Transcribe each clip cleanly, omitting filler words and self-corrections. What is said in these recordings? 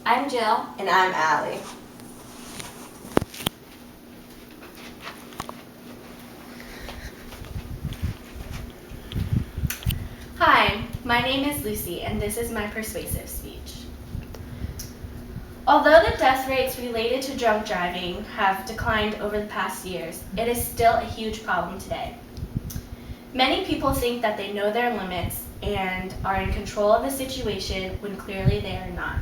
I'm Jill. And I'm Allie. Hi, my name is Lucy, and this is my persuasive speech. Although the death rates related to drunk driving have declined over the past years, it is still a huge problem today. Many people think that they know their limits and are in control of the situation when clearly they are not.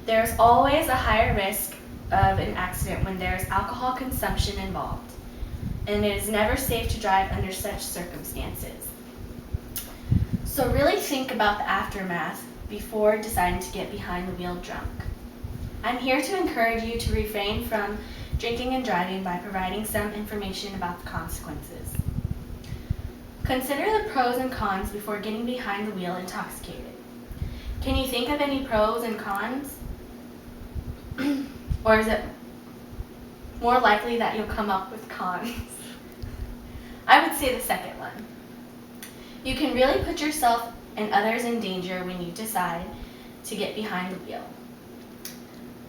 There is always a higher risk of an accident when there is alcohol consumption involved, and it is never safe to drive under such circumstances. So really think about the aftermath before deciding to get behind the wheel drunk. I'm here to encourage you to refrain from drinking and driving by providing some information about the consequences. Consider the pros and cons before getting behind the wheel intoxicated. Can you think of any pros and cons? Or is it more likely that you'll come up with cons? I would say the second one. You can really put yourself and others in danger when you decide to get behind the wheel.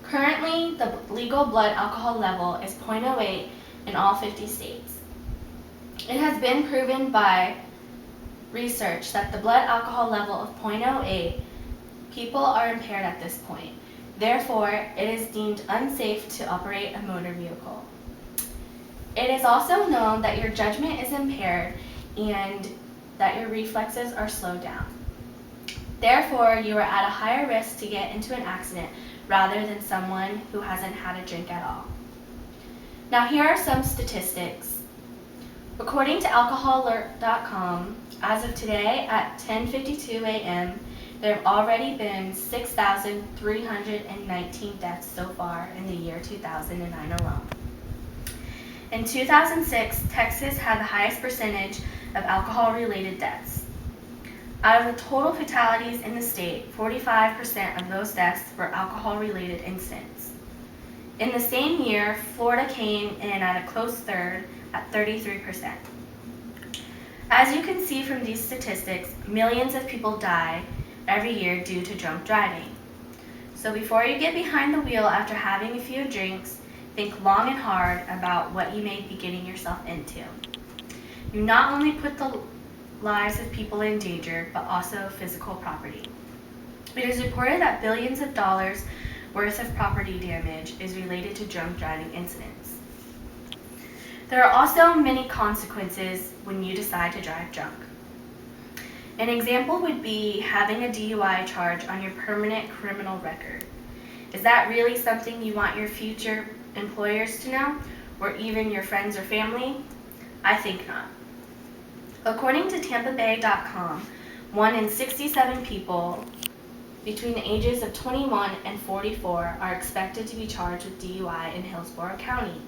Currently, the legal blood alcohol level is 0.08 in all 50 states. It has been proven by research that the blood alcohol level of 0.08, people are impaired at this point. Therefore, it is deemed unsafe to operate a motor vehicle. It is also known that your judgment is impaired and that your reflexes are slowed down. Therefore, you are at a higher risk to get into an accident rather than someone who hasn't had a drink at all. Now here are some statistics. According to alcoholalert.com, as of today at 10:52 a.m., there have already been 6,319 deaths so far in the year 2009 alone. In 2006, Texas had the highest percentage of alcohol-related deaths. Out of the total fatalities in the state, 45% of those deaths were alcohol-related incidents. In the same year, Florida came in at a close third at 33%. As you can see from these statistics, millions of people die every year due to drunk driving. So before you get behind the wheel after having a few drinks, think long and hard about what you may be getting yourself into. You not only put the lives of people in danger, but also physical property. It is reported that billions of dollars worth of property damage is related to drunk driving incidents. There are also many consequences when you decide to drive drunk. An example would be having a DUI charge on your permanent criminal record. Is that really something you want your future employers to know, or even your friends or family? I think not. According to TampaBay.com, 1 in 67 people between the ages of 21 and 44 are expected to be charged with DUI in Hillsborough County.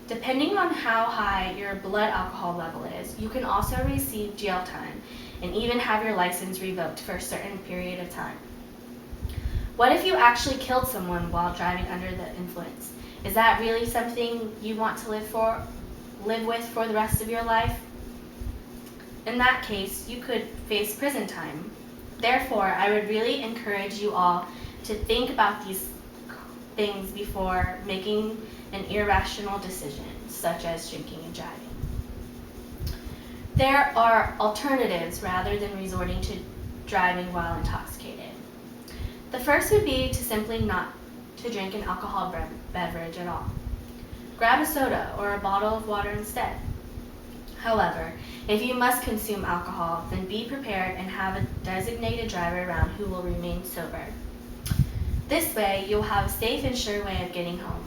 Depending on how high your blood alcohol level is, you can also receive jail time and even have your license revoked for a certain period of time. What if you actually killed someone while driving under the influence? Is that really something you want to live with for the rest of your life? In that case, you could face prison time. Therefore, I would really encourage you all to think about these things before making an irrational decision, such as drinking and driving. There are alternatives rather than resorting to driving while intoxicated. The first would be to simply not to drink an alcohol beverage at all. Grab a soda or a bottle of water instead. However, if you must consume alcohol, then be prepared and have a designated driver around who will remain sober. This way, you'll have a safe and sure way of getting home.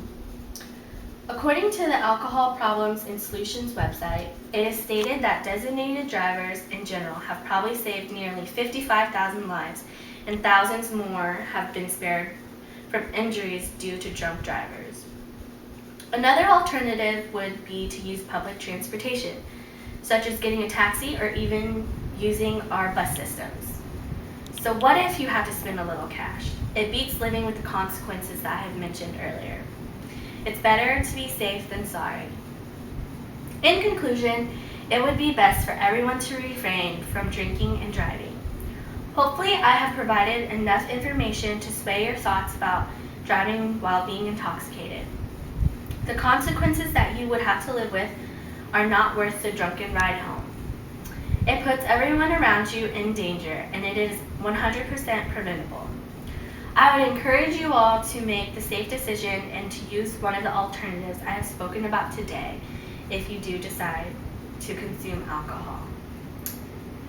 According to the Alcohol Problems and Solutions website, it is stated that designated drivers in general have probably saved nearly 55,000 lives, and thousands more have been spared from injuries due to drunk drivers. Another alternative would be to use public transportation, such as getting a taxi or even using our bus systems. So what if you have to spend a little cash? It beats living with the consequences that I have mentioned earlier. It's better to be safe than sorry. In conclusion, it would be best for everyone to refrain from drinking and driving. Hopefully, I have provided enough information to sway your thoughts about driving while being intoxicated. The consequences that you would have to live with are not worth the drunken ride home. It puts everyone around you in danger, and it is 100% preventable. I would encourage you all to make the safe decision and to use one of the alternatives I have spoken about today if you do decide to consume alcohol.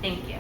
Thank you.